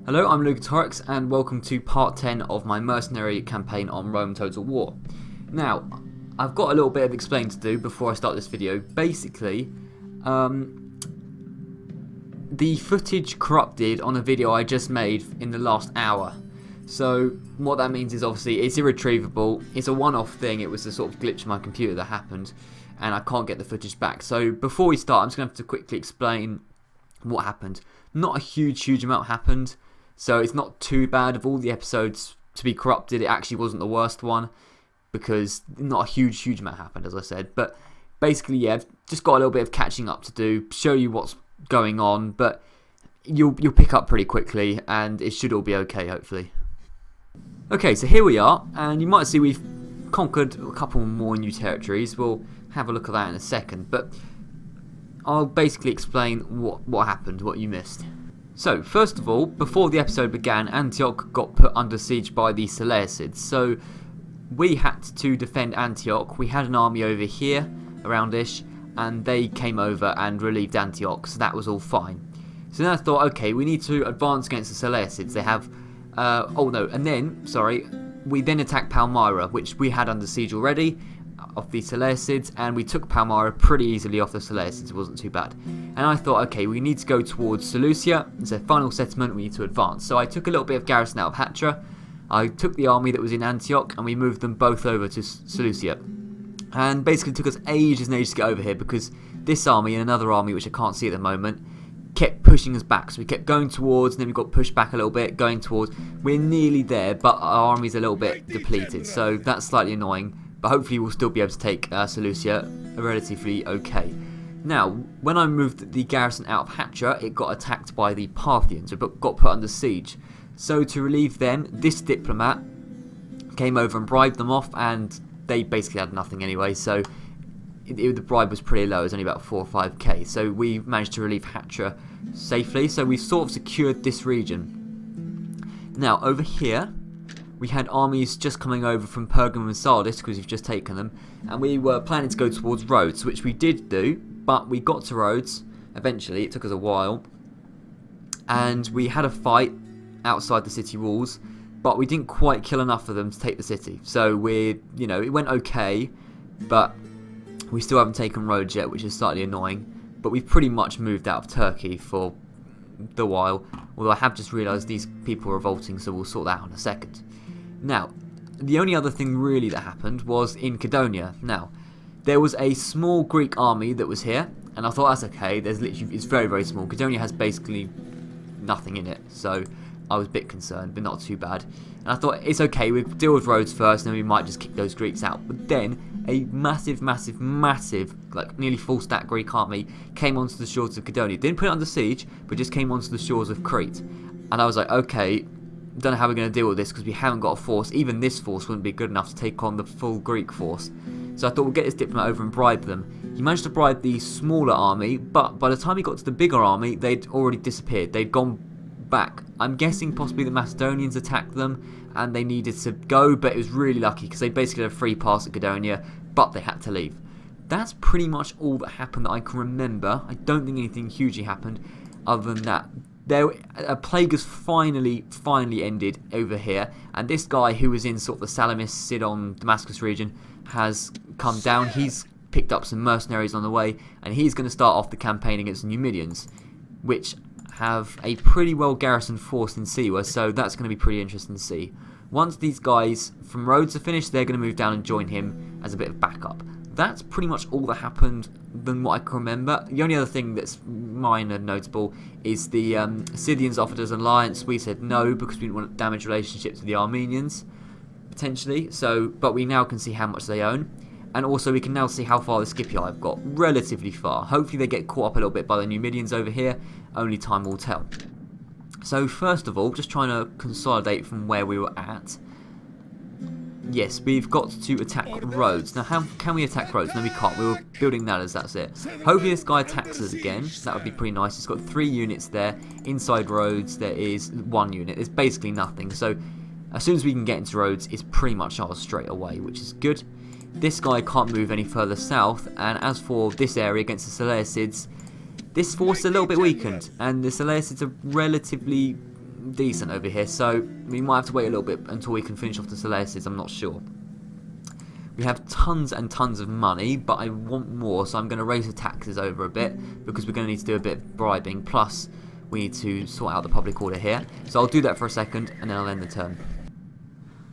Hello, I'm Lucatorix and welcome to part 10 of my Mercenary campaign on Rome Total War. Now, I've got a little bit of explaining to do before I start this video. Basically, the footage corrupted on a video I just made in the last hour. So, what that means is obviously it's irretrievable, it's a one-off thing, it was a sort of glitch in my computer that happened, and I can't get the footage back. So, before we start, I'm just going to have to quickly explain what happened. Not a huge amount happened. So it's not too bad. Of all the episodes to be corrupted, it actually wasn't the worst one because not a huge amount happened, as I said. But basically, yeah, I've just got a little bit of catching up to do, show you what's going on, but you'll pick up pretty quickly and it should all be okay, hopefully. Okay, so here we are, and you might see we've conquered a couple more new territories. We'll have a look at that in a second, but I'll basically explain what happened, what you missed. So, first of all, before the episode began, Antioch got put under siege by the Seleucids. So, we had to defend Antioch. We had an army over here, around-ish, and they came over and relieved Antioch, so that was all fine. So then I thought, okay, we need to advance against the Seleucids. They have, we then attacked Palmyra, which we had under siege already, of the Seleucids, and we took Palmyra pretty easily off the Seleucids. It wasn't too bad. And I thought, okay, we need to go towards Seleucia. It's a final settlement, we need to advance. So I took a little bit of garrison out of Hatra. I took the army that was in Antioch and we moved them both over to Seleucia. And basically it took us ages and ages to get over here because this army and another army, which I can't see at the moment, kept pushing us back. So we kept going towards, and then we got pushed back a little bit, going towards. We're nearly there, but our army's a little bit depleted, so that's slightly annoying. But hopefully we'll still be able to take Seleucia relatively okay. Now, when I moved the garrison out of Hatra, it got attacked by the Parthians, but got put under siege. So to relieve them, this diplomat came over and bribed them off, and they basically had nothing anyway, so the bribe was pretty low. It was only about 4 or 5k. So we managed to relieve Hatra safely, so we've sort of secured this region. Now, over here, we had armies just coming over from Pergamum and Sardis because we've just taken them, and we were planning to go towards Rhodes, which we did do, but we got to Rhodes eventually. It took us a while, and we had a fight outside the city walls, but we didn't quite kill enough of them to take the city. So it went okay, but we still haven't taken Rhodes yet, which is slightly annoying. But we've pretty much moved out of Turkey for the while, although I have just realised these people are revolting, so we'll sort that out in a second. Now, the only other thing really that happened was in Cydonia. Now, there was a small Greek army that was here, and I thought that's okay. It's very small. Cydonia has basically nothing in it, so I was a bit concerned, but not too bad. And I thought it's okay. We'll deal with Rhodes first, and then we might just kick those Greeks out. But then a massive, like nearly full stack Greek army came onto the shores of Cydonia. Didn't put it under siege, but just came onto the shores of Crete. And I was like, okay, don't know how we're going to deal with this because we haven't got a force. Even this force wouldn't be good enough to take on the full Greek force. So I thought we'll get this diplomat over and bribe them. He managed to bribe the smaller army, but by the time he got to the bigger army, they'd already disappeared. They'd gone back. I'm guessing possibly the Macedonians attacked them and they needed to go, but it was really lucky because they basically had a free pass at Cydonia, but they had to leave. That's pretty much all that happened that I can remember. I don't think anything hugely happened other than that. A plague has finally ended over here, and this guy who was in sort of the Salamis, Sidon, Damascus region has come down. He's picked up some mercenaries on the way, and he's going to start off the campaign against the Numidians, which have a pretty well garrisoned force in Siwa, so that's going to be pretty interesting to see. Once these guys from Rhodes are finished, they're going to move down and join him as a bit of backup. That's pretty much all that happened than what I can remember. The only other thing that's minor notable is the Scythians offered us an alliance. We said no because we didn't want to damage relationships with the Armenians, potentially. But we now can see how much they own. And also we can now see how far the Scipii have got. Relatively far. Hopefully they get caught up a little bit by the Numidians over here. Only time will tell. So first of all, just trying to consolidate from where we were at. Yes, we've got to attack Rhodes. Now, how can we attack Rhodes? No, we can't. We were building ladders, that's it. Hopefully this guy attacks us again. That would be pretty nice. He's got 3 units there. Inside Rhodes, there is 1 unit. It's basically nothing. So, as soon as we can get into Rhodes, it's pretty much ours straight away, which is good. This guy can't move any further south. And as for this area against the Seleucids, this force is a little bit weakened. And the Seleucids are relatively decent over here, so we might have to wait a little bit until we can finish off the Seleucids. I'm not sure. We have tons and tons of money, but I want more, so I'm going to raise the taxes over a bit, because we're going to need to do a bit of bribing, plus we need to sort out the public order here. So I'll do that for a second, and then I'll end the turn.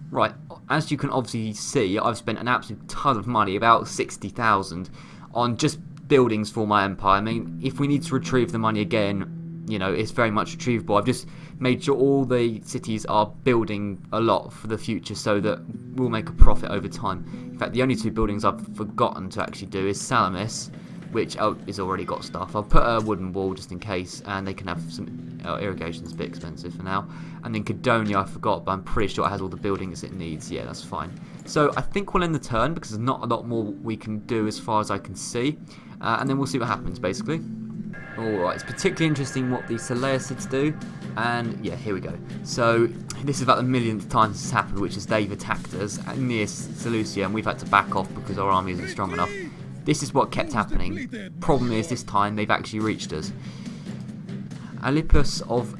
Right, as you can obviously see, I've spent an absolute ton of money, about 60,000, on just buildings for my empire. I mean, if we need to retrieve the money again, you know, it's very much retrievable. I've just made sure all the cities are building a lot for the future so that we'll make a profit over time. In fact, the only two buildings I've forgotten to actually do is Salamis, which is already got stuff. I'll put a wooden wall just in case, and they can have some irrigation's a bit expensive for now. And then Cadonia, I forgot, but I'm pretty sure it has all the buildings it needs. Yeah, that's fine. So I think we'll end the turn because there's not a lot more we can do as far as I can see. And then we'll see what happens, basically. Alright, it's particularly interesting what the Seleucids do. And yeah, here we go. So this is about the millionth time this has happened, which is they've attacked us near Seleucia, and we've had to back off because our army isn't strong enough. This is what kept happening. Problem is, this time they've actually reached us. Alipus of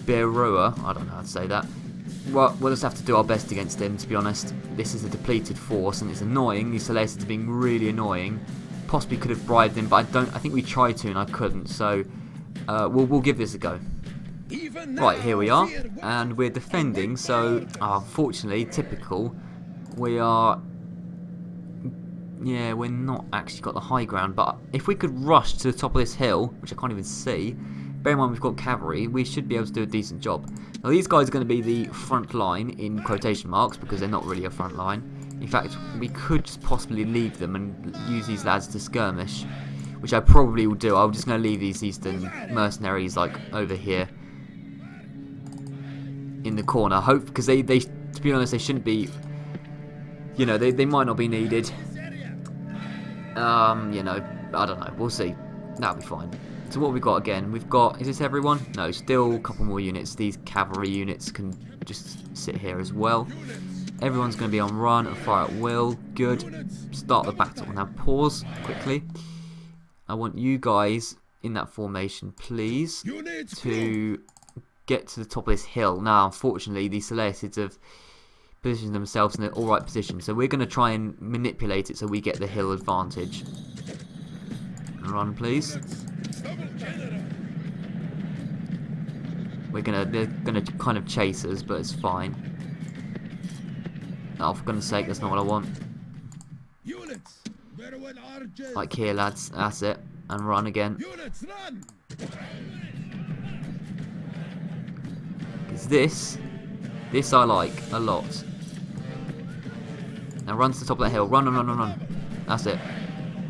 Beroa, I don't know how to say that. Well, we'll just have to do our best against him, to be honest. This is a depleted force, and it's annoying. These Seleucids are being really annoying. Possibly could have bribed him, but I think we tried to and I couldn't. So we'll give this a go. Right, here we are, and we're defending. So unfortunately, typical, we are. Yeah, we're not actually got the high ground. But if we could rush to the top of this hill, which I can't even see. Bear in mind we've got cavalry, we should be able to do a decent job. Now these guys are going to be the front line in quotation marks because they're not really a front line. In fact, we could just possibly leave them and use these lads to skirmish, which I probably will do. I'm just going to leave these eastern mercenaries like over here in the corner. Hope because they to be honest, they shouldn't be. You know, they might not be needed. You know, I don't know. We'll see. That'll be fine. So what have we got again? We've got, is this everyone? No, still a couple more units. These cavalry units can just sit here as well. Everyone's going to be on run and fire at will. Good. Start the battle. Now pause quickly. I want you guys in that formation, please, to get to the top of this hill. Now, unfortunately, the Seleucids have positioned themselves in an alright position. So we're going to try and manipulate it so we get the hill advantage. Run, please. They're gonna kind of chase us, but it's fine. Oh, for goodness sake, that's not what I want. Like here, lads, that's it, and run again. Because this I like a lot. Now run to the top of the hill, run, run, run, run, run. That's it.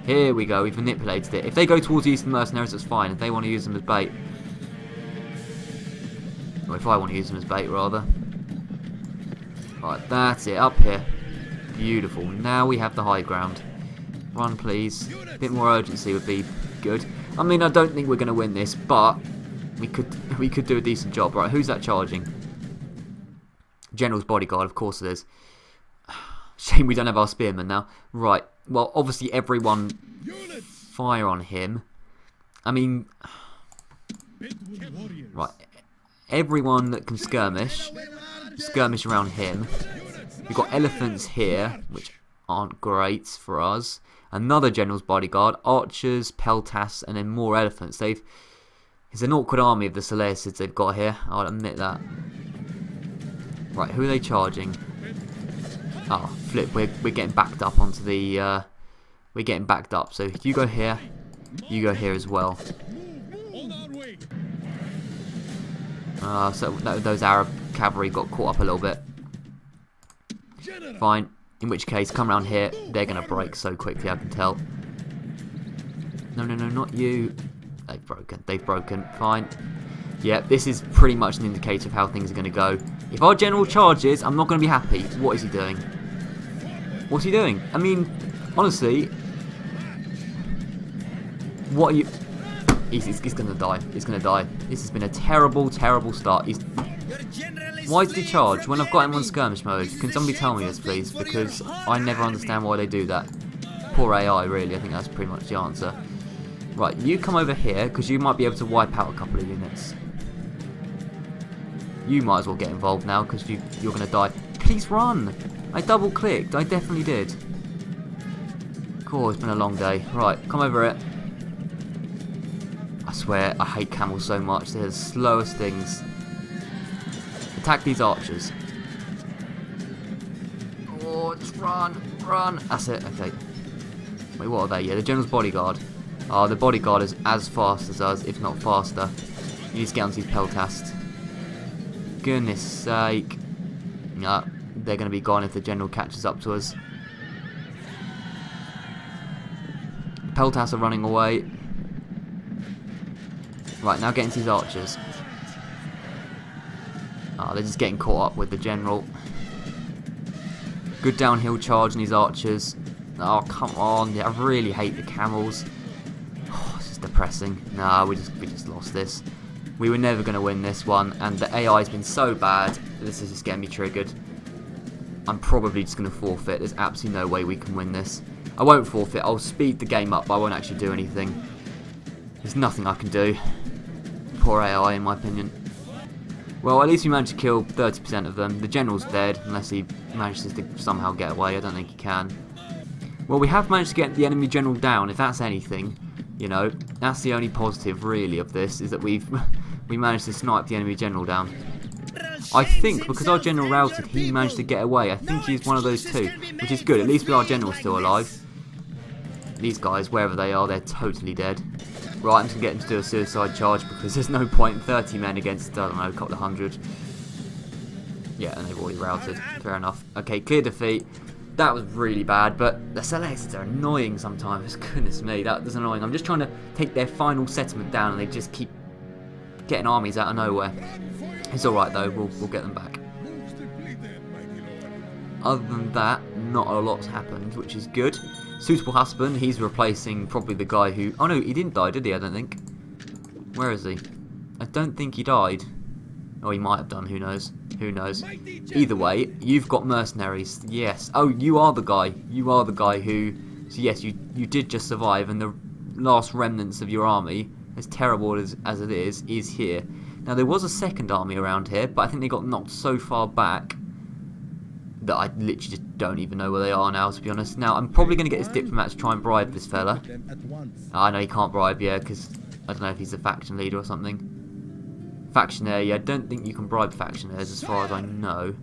Here we go, we've manipulated it. If they go towards the eastern mercenaries, that's fine. If they want to use them as bait. Or if I want to use them as bait, rather. Right, that's it, up here. Beautiful. Now we have the high ground. Run, please. A bit more urgency would be good. I mean, I don't think we're going to win this, but we could do a decent job. Right, who's that charging? General's bodyguard, of course it is. Shame we don't have our spearmen now. Right, well, obviously everyone fire on him. I mean, right, everyone that can skirmish around him. We've got elephants here, which aren't great for us. Another general's bodyguard, archers, peltas, and then more elephants. It's an awkward army of the Seleucids they've got here, I'll admit that. Right, who are they charging? Oh, flip, we're getting backed up onto the, we're getting backed up, so you go here as well. So those Arab cavalry got caught up a little bit. Fine, in which case, come around here, they're going to break so quickly, I can tell. No, not you. They've broken, fine. Yeah, this is pretty much an indicator of how things are going to go. If our general charges, I'm not going to be happy. What is he doing? What's he doing? I mean, honestly, what are you... He's going to die. He's going to die. This has been a terrible, terrible start. Why did he charge when I've got him on skirmish mode? Can somebody tell me this, please? Because I never understand why they do that. Poor AI, really. I think that's pretty much the answer. Right, you come over here, because you might be able to wipe out a couple of units. You might as well get involved now because you're going to die. Please run! I double clicked. I definitely did. Cool, it's been a long day. Right, come over it. I swear, I hate camels so much. They're the slowest things. Attack these archers. Oh, just run, run. That's it, okay. Wait, what are they? Yeah, the general's bodyguard. Oh, the bodyguard is as fast as us, if not faster. You need to get onto these peltasts. Goodness sake. Nah, they're going to be gone if the general catches up to us. Peltasts are running away. Right, now get into these archers. Oh, they're just getting caught up with the general. Good downhill charge on these archers. Oh, come on. Yeah, I really hate the camels. Oh, this is depressing. Nah, we just lost this. We were never going to win this one, and the AI has been so bad. This is just getting me triggered. I'm probably just going to forfeit. There's absolutely no way we can win this. I won't forfeit. I'll speed the game up, but I won't actually do anything. There's nothing I can do. Poor AI, in my opinion. Well, at least we managed to kill 30% of them. The general's dead, unless he manages to somehow get away. I don't think he can. Well, we have managed to get the enemy general down, if that's anything. You know, that's the only positive, really, of this, is that we managed to snipe the enemy general down. I think, because our general routed, he managed to get away. I think he's one of those two, which is good. At least our general's still alive. These guys, wherever they are, they're totally dead. Right, I'm just going to get them to do a suicide charge because there's no point in 30 men against, I don't know, a couple of hundred. Yeah, and they've already routed. Fair enough. Okay, clear defeat. That was really bad, but the Seleucids are annoying sometimes. Goodness me, that was annoying. I'm just trying to take their final settlement down and they just keep getting armies out of nowhere. It's alright though, we'll get them back. Other than that, not a lot's happened, which is good. Suitable husband, he's replacing probably the guy who... Oh no, he didn't die, did he? I don't think. Where is he? I don't think he died. Oh, he might have done, who knows? Who knows? Either way, you've got mercenaries, yes. Oh, you are the guy. You are the guy who... So yes, you did just survive, and the last remnants of your army, as terrible as it is here. Now, there was a second army around here, but I think they got knocked so far back that I literally just don't even know where they are now, to be honest. Now, I'm probably going to get this diplomat to try and bribe this fella. I know he can't bribe, yeah, because I don't know if he's a faction leader or something. Factionaire, yeah, I don't think you can bribe factionaires as far as I know.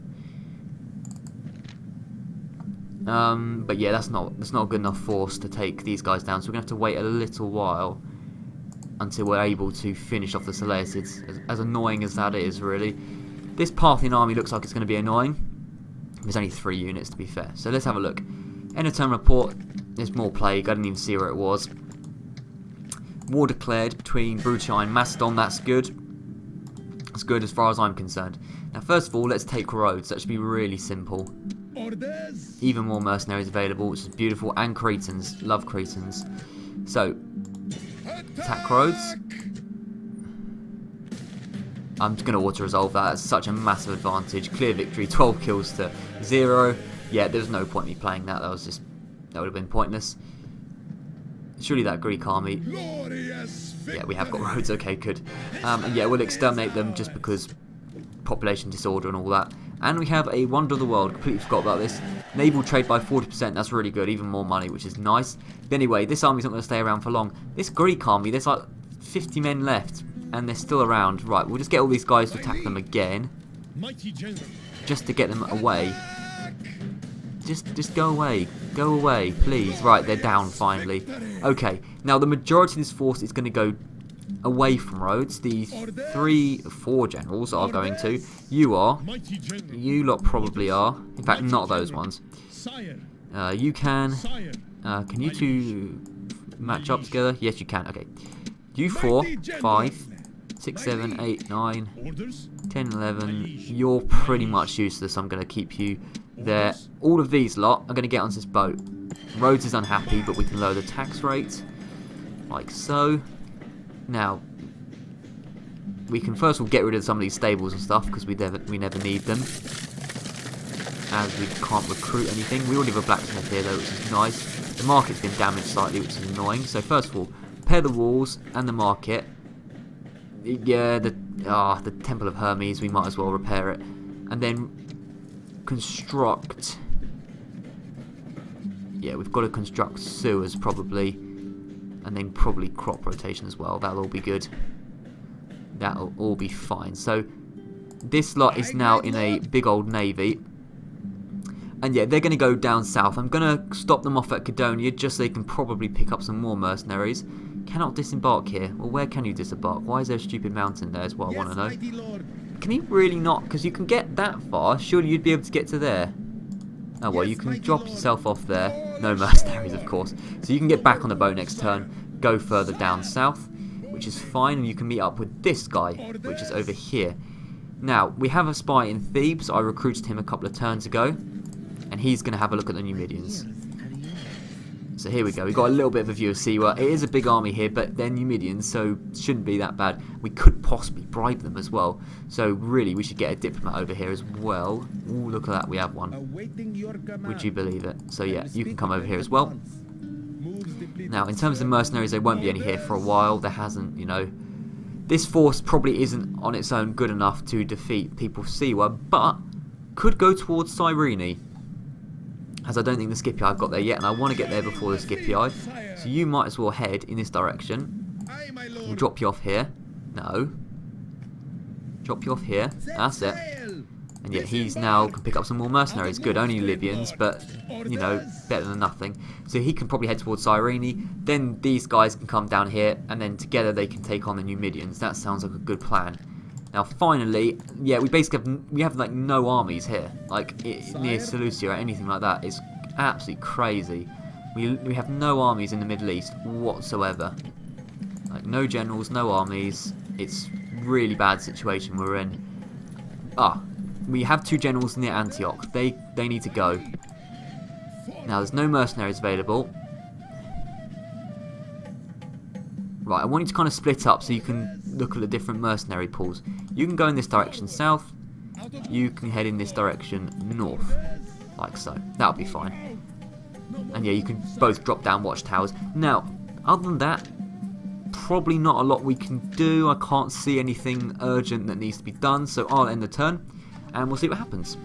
But yeah, that's not a good enough force to take these guys down, so we're going to have to wait a little while until we're able to finish off the Seleucids, as annoying as that is, really. This Parthian army looks like it's going to be annoying. There's only 3 units, to be fair. So let's have a look. End of turn report. There's more plague. I didn't even see where it was. War declared between Brutii and Macedon. That's good. That's good as far as I'm concerned. Now, first of all, let's take Rhodes. That should be really simple. Even more mercenaries available, which is beautiful. And Cretans. Love Cretans. So, attack Rhodes. I'm just going to auto-resolve that. That's such a massive advantage. Clear victory. 12 kills to 0. Yeah, there's no point in me playing that. That would have been pointless. Surely that Greek army... Yeah, we have got Rhodes. Okay, good. And yeah, we'll exterminate them just because population disorder and all that. And we have a Wonder of the World. Completely forgot about this. Naval trade by 40%. That's really good. Even more money, which is nice. But anyway, this army's not going to stay around for long. This Greek army, there's like 50 men left. And they're still around. Right, we'll just get all these guys to attack them again. Just to get them away. Just go away. Go away, please. Right, they're down finally. Okay, now the majority of this force is going to go away from Rhodes. The 4 generals are going to. You are. You lot probably are. In fact, not those ones. You can. Can you two match up together? Yes, you can. Okay. You 4, 5, 6, 7, 8, 9, 10, 11. You're pretty much useless. I'm going to keep you there. All of these lot are going to get onto this boat. Rhodes is unhappy, but we can lower the tax rate. Like so. Now, we can first of all get rid of some of these stables and stuff, because we never need them. As we can't recruit anything. We already have a blacksmith here, though, which is nice. The market's been damaged slightly, which is annoying. So first of all, repair the walls and the market. Yeah, the Temple of Hermes, we might as well repair it. And then construct... Yeah, we've got to construct sewers probably. And then probably crop rotation as well. That'll all be good. That'll all be fine. So, this lot is now in a big old navy. And yeah, they're going to go down south. I'm going to stop them off at Cadonia just so they can probably pick up some more mercenaries. Cannot disembark here. Well, where can you disembark? Why is there a stupid mountain there is what I want to know. Can you really not? Because you can get that far. Surely you'd be able to get to there. Oh well, you can drop yourself off there. No mercenaries, of course. So you can get back on the boat next turn. Go further down south, which is fine. And you can meet up with this guy, which is over here. Now, we have a spy in Thebes. I recruited him a couple of turns ago. And he's going to have a look at the Numidians. So here we go. We've got a little bit of a view of Siwa. It is a big army here, but they're Numidians, so shouldn't be that bad. We could possibly bribe them as well. So really, we should get a diplomat over here as well. Ooh, look at that. We have one. Would you believe it? So yeah, you can come over here as well. Now, in terms of mercenaries, there won't be any here for a while. There hasn't, you know... This force probably isn't on its own good enough to defeat people of Siwa, but could go towards Cyrene. As I don't think the Scipii have got there yet, and I want to get there before the Scipii. So you might as well head in this direction. We'll drop you off here. No. Drop you off here. That's it. And yet he's now can pick up some more mercenaries. Good, only Libyans, but, you know, better than nothing. So he can probably head towards Cyrene. Then these guys can come down here, and then together they can take on the Numidians. That sounds like a good plan. Now finally, yeah, we basically have like no armies here, like near Seleucia or anything like that. It's absolutely crazy. We have no armies in the Middle East whatsoever. Like no generals, no armies. It's really bad situation we're in. We have 2 generals near Antioch. They need to go. Now there's no mercenaries available. Right, I want you to kind of split up so you can look at the different mercenary pools. You can go in this direction south. You can head in this direction north. Like so. That'll be fine. And yeah, you can both drop down watchtowers. Now, other than that, probably not a lot we can do. I can't see anything urgent that needs to be done. So I'll end the turn and we'll see what happens.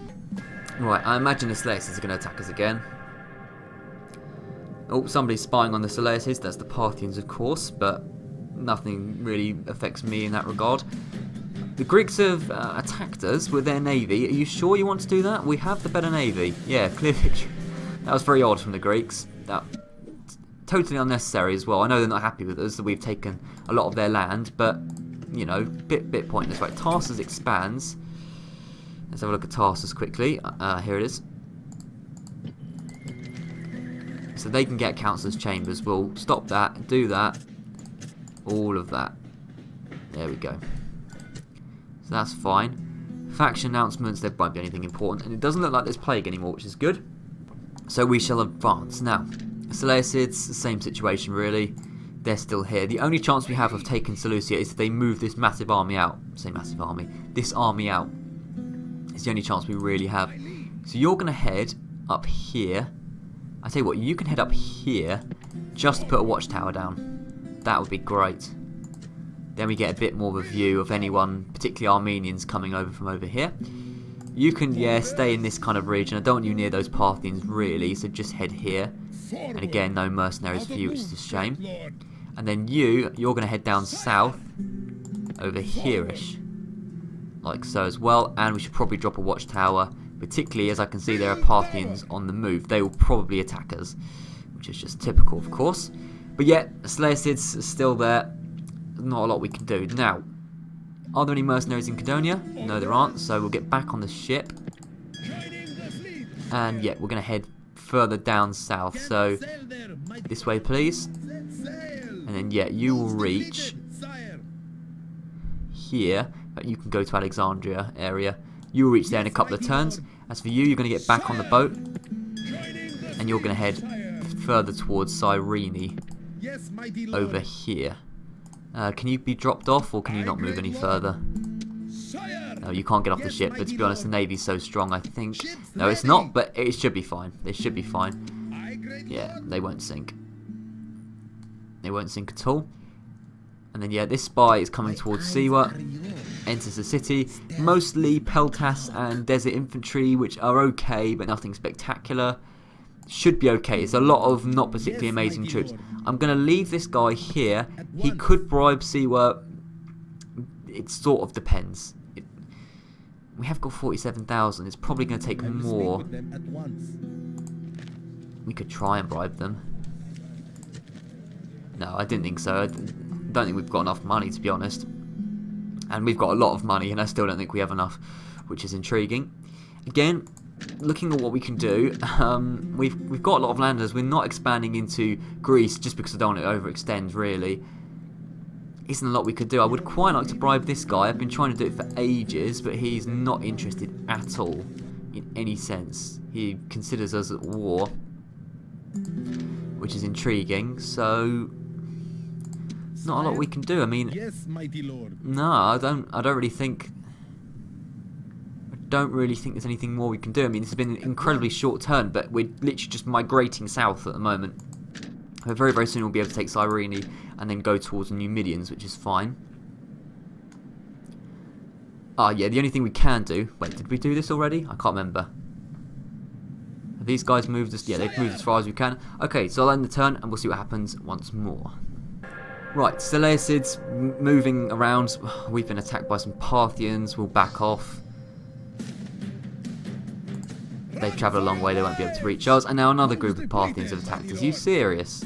Right, I imagine the Seleucids are going to attack us again. Oh, somebody's spying on the Seleucids. That's the Parthians, of course, but nothing really affects me in that regard. The Greeks have attacked us with their navy. Are you sure you want to do that? We have the better navy. Yeah, clearly. That was very odd from the Greeks. That totally unnecessary as well. I know they're not happy with us, that we've taken a lot of their land, but, you know, bit pointless. Right, Tarsus expands. Let's have a look at Tarsus quickly. Here it is. So they can get councillors' chambers. We'll stop that, do that, all of that. There we go. So that's fine. Faction announcements, there won't be anything important. And it doesn't look like there's plague anymore, which is good. So we shall advance. Now, Seleucids, same situation really. They're still here. The only chance we have of taking Seleucia is if they move this massive army out. Say massive army. This army out. It's the only chance we really have. So you're going to head up here. I tell you what, you can head up here just to put a watchtower down. That would be great. Then we get a bit more of a view of anyone, particularly Armenians, coming over from over here. You can, yeah, stay in this kind of region. I don't want you near those Parthians, really, so just head here. And again, no mercenaries for you, which is a shame. And then you're going to head down south, over here-ish. Like so as well. And we should probably drop a watchtower, particularly as I can see there are Parthians on the move. They will probably attack us, which is just typical, of course. But yeah, Seleucids are still there. Not a lot we can do. Now, are there any mercenaries in Cadonia? No, there aren't, so we'll get back on the ship. And yeah, we're going to head further down south. So, this way, please. And then, yeah, you will reach here. But you can go to Alexandria area. You will reach there in a couple of turns. As for you, you're going to get back on the boat. And you're going to head further towards Cyrene. Over here. Can you be dropped off, or can you not move any further? No, you can't get off the ship, but to be honest, the Navy's so strong, I think... No, it's not, but it should be fine. They should be fine. Yeah, they won't sink. They won't sink at all. And then, yeah, this spy is coming towards Siwa. Enters the city. Mostly Peltas and Desert Infantry, which are okay, but nothing spectacular. Should be okay. It's a lot of not particularly amazing troops. I'm going to leave this guy here. He could bribe Siwa. It sort of depends. We have got 47,000. It's probably going to take more. We could try and bribe them. No, I didn't think so. I don't think we've got enough money, to be honest. And we've got a lot of money, and I still don't think we have enough, which is intriguing. Again, looking at what we can do, we've got a lot of landers. We're not expanding into Greece just because I don't want to overextend, really. Isn't a lot we could do. I would quite like to bribe this guy. I've been trying to do it for ages, but he's not interested at all in any sense. He considers us at war, which is intriguing. So, not a lot we can do. I mean, yes, mighty lord. No, I don't really think there's anything more we can do. I mean, this has been an incredibly short turn, but we're literally just migrating south at the moment. But very, very soon we'll be able to take Cyrene and then go towards the Numidians, which is fine. Ah, yeah, the only thing we can do... Wait, did we do this already? I can't remember. Have these guys moved us? Yeah, they've moved as far as we can. Okay, so I'll end the turn and we'll see what happens once more. Right, Seleucids moving around. We've been attacked by some Parthians. We'll back off. They've travelled a long way, they won't be able to reach us. And now another group of Parthians have attacked us. Are you serious?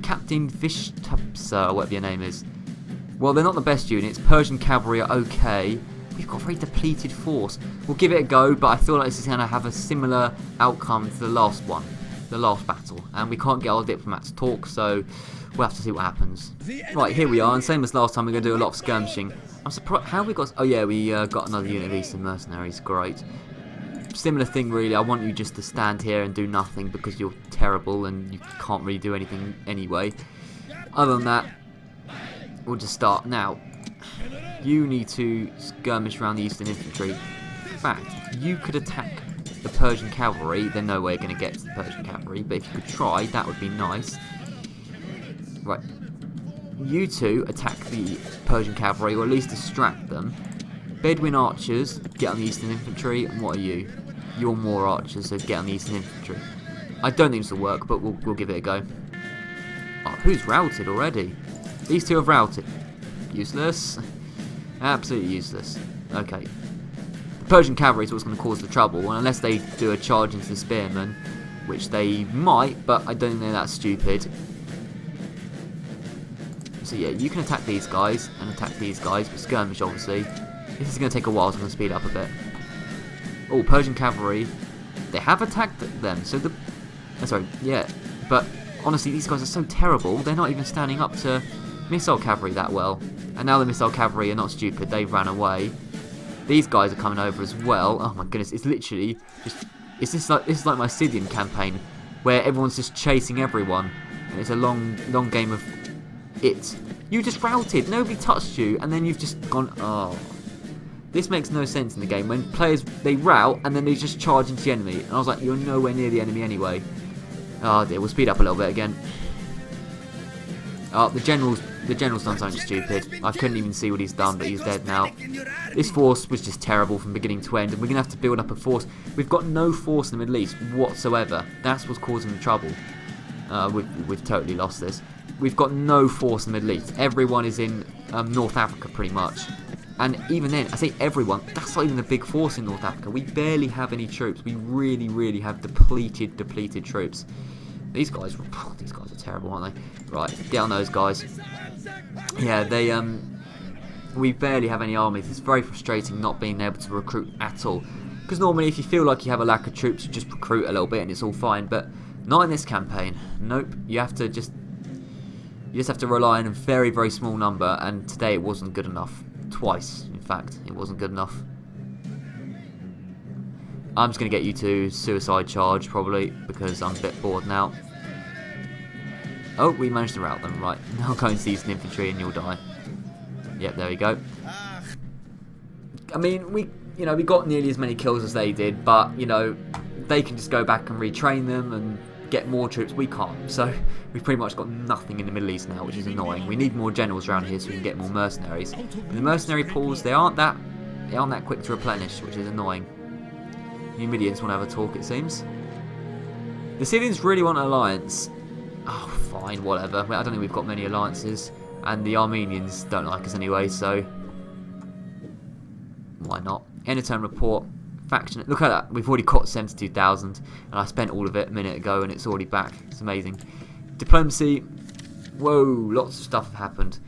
Captain Vishtapsa, or whatever your name is. Well, they're not the best units. Persian cavalry are okay. We've got a very depleted force. We'll give it a go, but I feel like this is going to have a similar outcome to the last one. The last battle. And we can't get our diplomats to talk, so we'll have to see what happens. Right, here we are, and same as last time, we're going to do a lot of skirmishing. I'm surprised, how have we got... Oh yeah, we got another unit of Eastern Mercenaries, great. Similar thing really, I want you just to stand here and do nothing because you're terrible and you can't really do anything anyway. Other than that, we'll just start. Now, you need to skirmish around the Eastern Infantry. In fact, you could attack the Persian cavalry. They're nowhere going to get to the Persian cavalry, but if you could try, that would be nice. Right, you two attack the Persian cavalry, or at least distract them. Bedouin archers, get on the Eastern Infantry, and what are you? You're more archers, so get on the Eastern Infantry. I don't think this will work, but we'll give it a go. Oh, who's routed already? These two have routed. Useless. Absolutely useless. Okay. The Persian cavalry is what's going to cause the trouble, and unless they do a charge into the spearmen, which they might, but I don't think they're that stupid. So yeah, you can attack these guys, and attack these guys, but skirmish obviously. This is going to take a while, so I'm going to speed up a bit. Oh, Persian cavalry. They have attacked them, so the... Oh, sorry, yeah. But, honestly, these guys are so terrible, they're not even standing up to missile cavalry that well. And now the missile cavalry are not stupid, they've ran away. These guys are coming over as well. Oh my goodness, it's literally just... This is like my Scythian campaign, where everyone's just chasing everyone. And it's a long game of it. You just routed, nobody touched you, and then you've just gone... Oh... This makes no sense in the game, when players, they rout and then they just charge into the enemy. And I was like, you're nowhere near the enemy anyway. Oh dear, we'll speed up a little bit again. Oh, the general's done something stupid. I couldn't even see what he's done, but he's dead now. This force was just terrible from beginning to end, and we're going to have to build up a force. We've got no force in the Middle East whatsoever. That's what's causing the trouble. We've totally lost this. We've got no force in the Middle East. Everyone is in North Africa, pretty much. And even then, I say everyone, that's not even a big force in North Africa. We barely have any troops. We really, really have depleted troops. These guys are terrible, aren't they? Right, get on those guys. Yeah, we barely have any armies. It's very frustrating not being able to recruit at all. Because normally, if you feel like you have a lack of troops, you just recruit a little bit and it's all fine. But not in this campaign. Nope, you just have to rely on a very, very small number. And today it wasn't good enough. Twice, in fact, it wasn't good enough. I'm just going to get you to suicide charge, probably, because I'm a bit bored now. Oh, we managed to rout them, right. Now go and seize an infantry and you'll die. Yep, there we go. I mean, we got nearly as many kills as they did, but, they can just go back and retrain them, and get more troops. We can't. So we've pretty much got nothing in the Middle East now, which is annoying. We need more generals around here so we can get more mercenaries. And the mercenary pools, they aren't that quick to replenish, which is annoying. Numidians want to have a talk, it seems. The Syrians really want an alliance. Oh, fine, whatever. I don't think we've got many alliances. And the Armenians don't like us anyway, so why not? End of turn report. Faction. Look at that. We've already got 72,000, and I spent all of it a minute ago, and it's already back. It's amazing. Diplomacy. Whoa, lots of stuff have happened.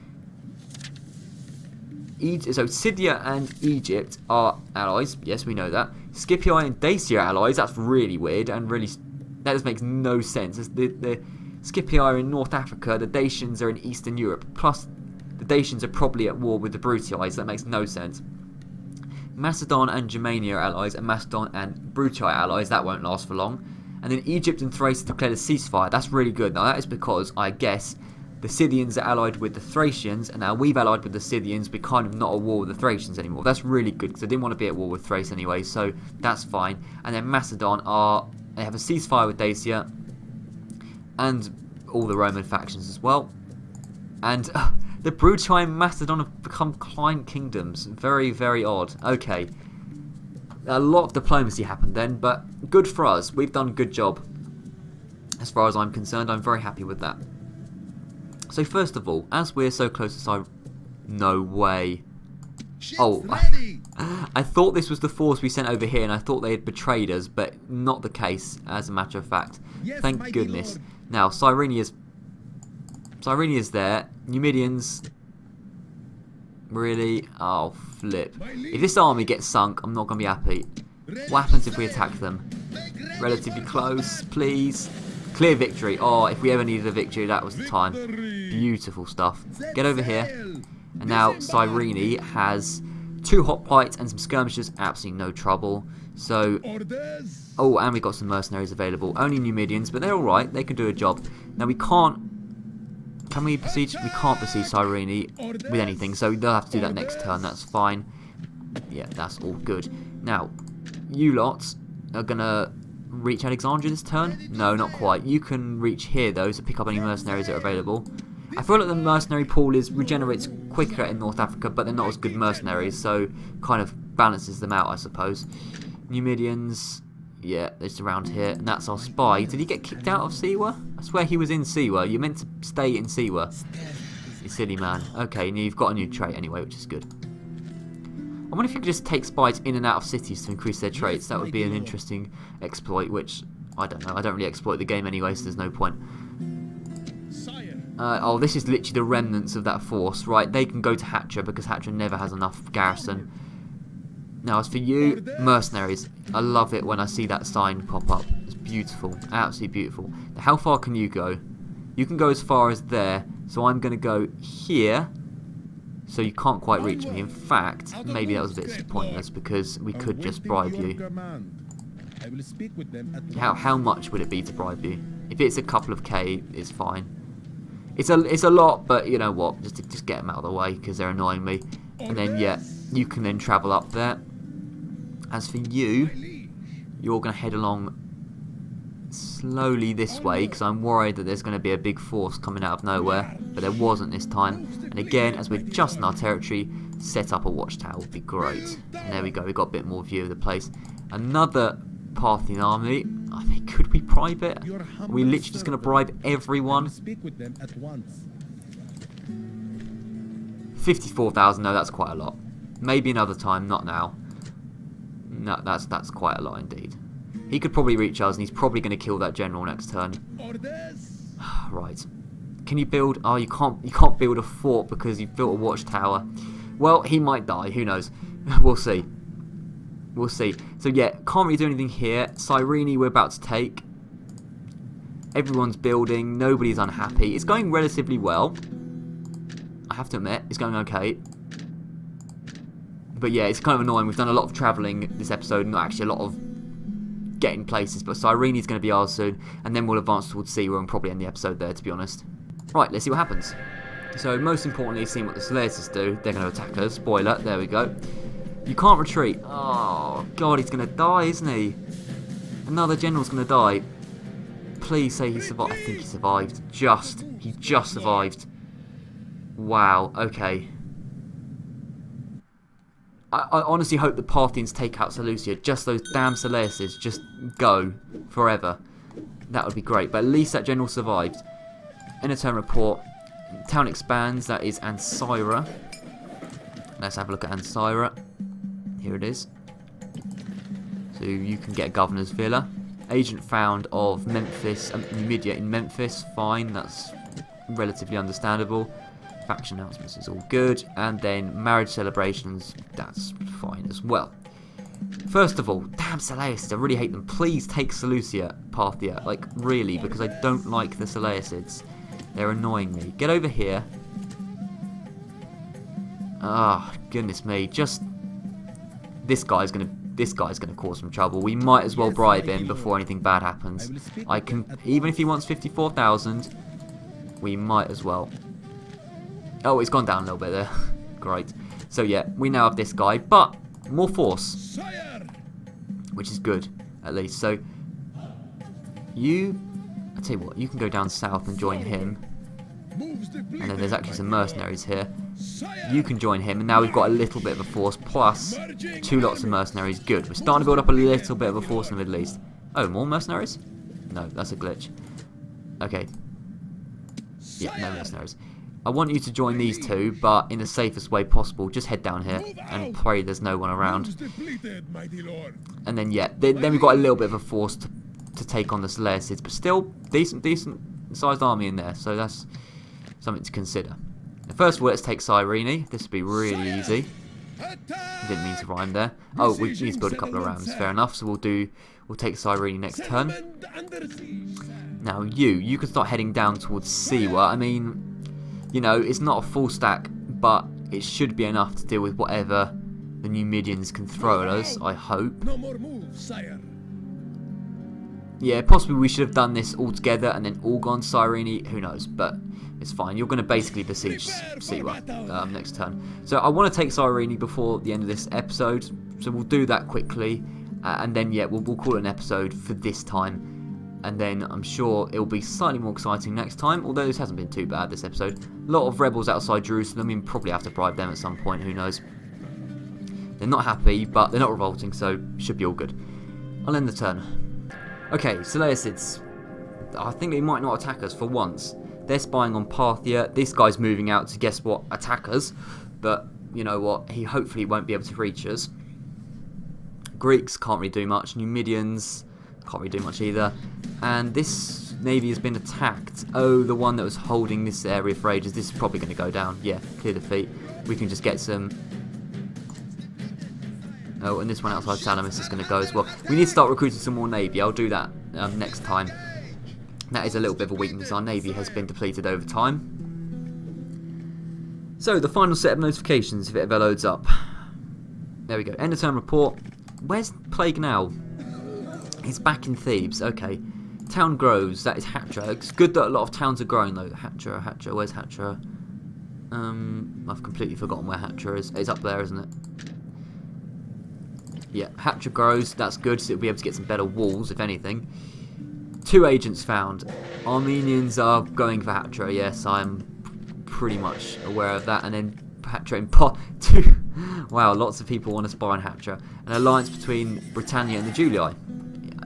So Scythia and Egypt are allies. Yes, we know that. Scipii and Dacia are allies. That's really weird, and really that just makes no sense. The Scipii are in North Africa. The Dacians are in Eastern Europe. Plus, the Dacians are probably at war with the Brutii. So that makes no sense. Macedon and Germania are allies, and Macedon and Brutii are allies. That won't last for long. And then Egypt and Thrace declared a ceasefire. That's really good. Now that is because, I guess, the Scythians are allied with the Thracians, and now we've allied with the Scythians. We're kind of not at war with the Thracians anymore. That's really good, because I didn't want to be at war with Thrace anyway, so that's fine. And then Macedon they have a ceasefire with Dacia, and all the Roman factions as well. And the Brutii and Macedon have become client kingdoms. Very, very odd. Okay. A lot of diplomacy happened then, but good for us. We've done a good job. As far as I'm concerned, I'm very happy with that. So first of all, as we're so close to Cyrene... No way. Oh, I thought this was the force we sent over here, and I thought they had betrayed us, but not the case, as a matter of fact. Thank goodness. Now, Cyrene is there. Numidians... Really? Oh, flip. If this army gets sunk, I'm not going to be happy. What happens if we attack them? Relatively close, please. Clear victory. Oh, if we ever needed a victory, that was the time. Beautiful stuff. Get over here. And now Cyrene has 2 hoplites and some skirmishers. Absolutely no trouble. So, oh, and we've got some mercenaries available. Only Numidians, but they're alright. They can do a job. Now we can't... Can we besiege? We can't besiege Cyrene with anything, so they'll have to do that next turn. That's fine. Yeah, that's all good. Now, you lots are going to reach Alexandria this turn? No, not quite. You can reach here, though, to pick up any mercenaries that are available. I feel like the mercenary pool regenerates quicker in North Africa, but they're not as good mercenaries, so kind of balances them out, I suppose. Numidians, yeah, they're just around here, and that's our spy. Did he get kicked out of Siwa? I swear he was in Siwa. You're meant to stay in Siwa. You silly man. Okay, now you've got a new trait anyway, which is good. I wonder if you could just take spies in and out of cities to increase their traits. That would be an interesting exploit, which, I don't know. I don't really exploit the game anyway, so there's no point. Oh, this is literally the remnants of that force. Right, they can go to Hatra because Hatra never has enough garrison. Now, as for you, mercenaries. I love it when I see that sign pop up. It's beautiful. Absolutely beautiful. Now, how far can you go? You can go as far as there. So I'm going to go here. So you can't quite reach me. In fact, maybe that was a bit pointless because we could just bribe you. How much would it be to bribe you? If it's a couple of K, it's fine. It's a lot, but you know what? Just get them out of the way because they're annoying me. And then, yeah, you can then travel up there. As for you, you're going to head along slowly this way because I'm worried that there's going to be a big force coming out of nowhere, but there wasn't this time. And again, as we're just in our territory, set up a watchtower would be great. And there we go, we got a bit more view of the place. Another Parthian army. I mean, could we bribe it? Are we literally just going to bribe everyone? 54,000, no, that's quite a lot. Maybe another time, not now. No, that's quite a lot indeed. He could probably reach us, and he's probably going to kill that general next turn. Right. Can you build... Oh, you can't build a fort because you've built a watchtower. Well, he might die. Who knows? We'll see. We'll see. So, yeah, can't really do anything here. Cyrene we're about to take. Everyone's building. Nobody's unhappy. It's going relatively well. I have to admit, it's going okay. But, yeah, it's kind of annoying. We've done a lot of travelling this episode. Not actually a lot of getting places, but Cyrene's going to be ours soon, and then we'll advance towards Siwa and probably end the episode there, to be honest. Right, let's see what happens. So, most importantly, seeing what the Seleucids do. They're going to attack us. Spoiler, there we go. You can't retreat. Oh, God, he's going to die, isn't he? Another general's going to die. Please say he survived. I think he survived. He just survived. Wow, okay. I honestly hope the Parthians take out Seleucia. Just those damn Seleucids just go forever. That would be great. But at least that general survived. End of turn report. Town expands. That is Ancyra. Let's have a look at Ancyra. Here it is. So you can get a governor's villa. Agent found of Memphis, Numidia in Memphis. Fine, that's relatively understandable. Faction announcements is all good. And then marriage celebrations, that's fine as well. First of all, damn Seleucids, I really hate them. Please take Seleucia, Parthia. Like, really, because I don't like the Seleucids. They're annoying me. Get over here. Ah, goodness me. Just... This guy's gonna cause some trouble. We might as well bribe him before anything bad happens. I can... Even if he wants 54,000, we might as well. Oh, it's gone down a little bit there. Great. So yeah, we now have this guy, but more force, which is good, at least. So you, I tell you what, you can go down south and join him, and then there's actually some mercenaries here. You can join him, and now we've got a little bit of a force plus 2 lots of mercenaries. Good. We're starting to build up a little bit of a force in the Middle East. Oh, more mercenaries? No, that's a glitch. Okay. Yeah, no mercenaries. I want you to join these two, but in the safest way possible. Just head down here and pray there's no one around. And then, yeah, then we've got a little bit of a force to take on the Seleucids, but still, decent sized army in there, so that's something to consider. First of all, let's take Cyrene. This would be really easy. Didn't mean to rhyme there. Oh, we need to build a couple of rams. Fair enough. So we'll take Cyrene next turn. Now you can start heading down towards Siwa. I mean, you know, it's not a full stack, but it should be enough to deal with whatever the Numidians can throw at us, I hope. No more moves, sire. Yeah, possibly we should have done this all together and then all gone Cyrene. Who knows? But it's fine. You're going to basically besiege Siwa next turn. So I want to take Cyrene before the end of this episode. So we'll do that quickly. And then, yeah, we'll call it an episode for this time. And then I'm sure it'll be slightly more exciting next time. Although this hasn't been too bad, this episode. A lot of rebels outside Jerusalem. We'll probably have to bribe them at some point. Who knows? They're not happy, but they're not revolting. So should be all good. I'll end the turn. Okay, Seleucids. I think they might not attack us for once. They're spying on Parthia. This guy's moving out to, guess what, attack us. But, you know what, he hopefully won't be able to reach us. Greeks can't really do much. Numidians can't really do much either. And this navy has been attacked. Oh, the one that was holding this area for ages. This is probably going to go down. Yeah, clear defeat. We can just get some... Oh, and this one outside Salamis is going to go as well. We need to start recruiting some more navy. I'll do that next time. That is a little bit of a weakness. Our navy has been depleted over time. So, the final set of notifications, if it ever loads up. There we go. End of turn report. Where's Plague now? He's back in Thebes. Okay. Town grows. That is Hatra. It's good that a lot of towns are growing, though. Hatra. Where's Hatra? I've completely forgotten where Hatra is. It's up there, isn't it? Yeah, Hatra grows. That's good. So it'll be able to get some better walls, if anything. 2 agents found. Armenians are going for Hatra. Yes, I'm pretty much aware of that. And then Hatra in two. Wow, lots of people want to spy on Hatra. An alliance between Britannia and the Julii.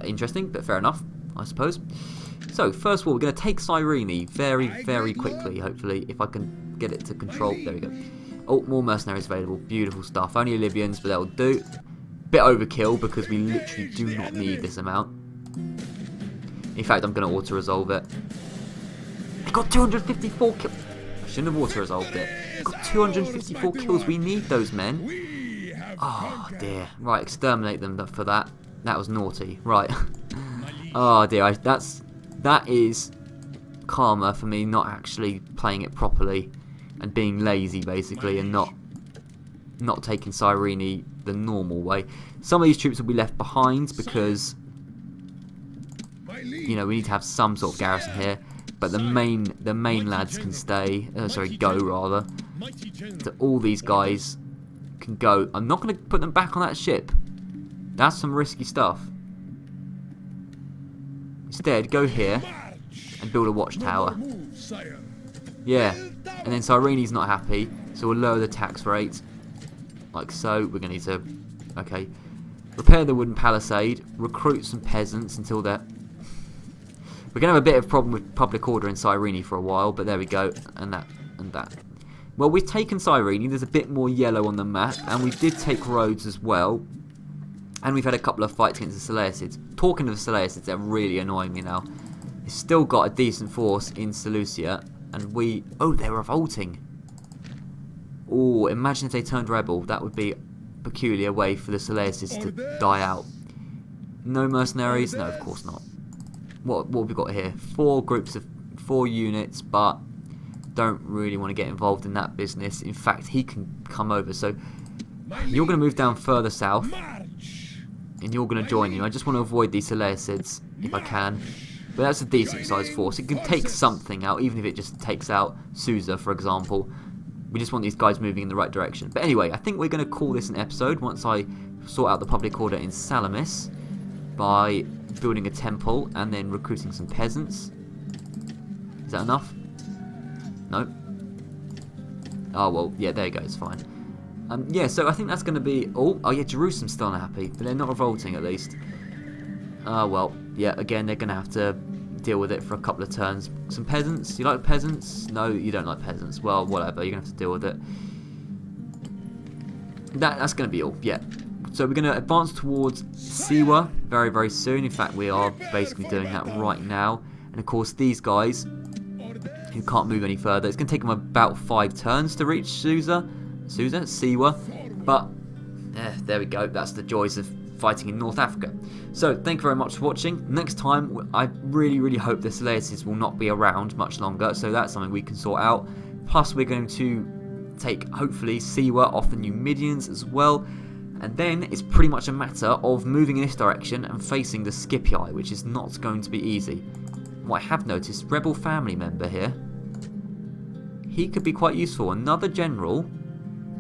Interesting, but fair enough, I suppose. So, first of all, we're going to take Cyrene very, very quickly, hopefully, if I can get it to control. There we go. Oh, more mercenaries available. Beautiful stuff. Only Libyans, but that'll do. Bit overkill, because we literally do not need this amount. In fact, I'm going to auto-resolve it. I got 254 kills. I shouldn't have auto-resolved it. I got 254 kills. We need those men. Oh, dear. Right, exterminate them for that. That was naughty. Right. Oh, dear. That is karma for me not actually playing it properly and being lazy, basically, and not taking Cyrene the normal way. Some of these troops will be left behind because... You know, we need to have some sort of garrison here, but the main lads can stay. Go rather. So all these guys can go. I'm not going to put them back on that ship. That's some risky stuff. Instead, go here and build a watchtower. Yeah, and then Cyrene's not happy, so we'll lower the tax rate. Like so. We're going to need to... Okay. Repair the wooden palisade. Recruit some peasants until they're... We're going to have a bit of problem with public order in Cyrene for a while, but there we go. And that, and that. Well, we've taken Cyrene. There's a bit more yellow on the map, and we did take Rhodes as well. And we've had a couple of fights against the Seleucids. Talking of the Seleucids, they're really annoying me now. They've still got a decent force in Seleucia, and we... Oh, they're revolting. Oh, imagine if they turned rebel. That would be a peculiar way for the Seleucids to die out. No mercenaries? No, of course not. What have we got here? 4 groups of 4 units, but don't really want to get involved in that business. In fact, he can come over. So you're going to move down further south, and you're going to join him. I just want to avoid these Seleucids if I can. But that's a decent sized force. It can take something out, even if it just takes out Susa, for example. We just want these guys moving in the right direction. But anyway, I think we're going to call this an episode once I sort out the public order in Salamis by building a temple and then recruiting some peasants. Is that enough? No? Oh, well, yeah, there you go, it's fine. Yeah, so I think that's going to be... Oh, yeah, Jerusalem's still unhappy, but they're not revolting at least. Well, yeah, again, they're going to have to deal with it for a couple of turns. Some peasants? You like peasants? No, you don't like peasants. Well, whatever, you're going to have to deal with it. That's going to be all, yeah. So we're going to advance towards Siwa very, very soon. In fact, we are basically doing that right now. And of course, these guys who can't move any further, it's going to take them about 5 turns to reach Siwa. But there we go. That's the joys of fighting in North Africa. So thank you very much for watching. Next time, I really, really hope the Seleucids will not be around much longer. So that's something we can sort out. Plus, we're going to take, hopefully, Siwa off the Numidians as well. And then it's pretty much a matter of moving in this direction and facing the Scipii, which is not going to be easy. What I have noticed, rebel family member here. He could be quite useful. Another general.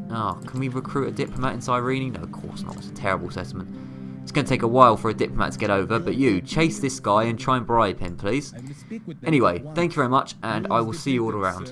Oh, can we recruit a diplomat in Cyrene? No, of course not. It's a terrible settlement. It's going to take a while for a diplomat to get over, but you, chase this guy and try and bribe him, please. Anyway, thank you very much, and I will see you all around.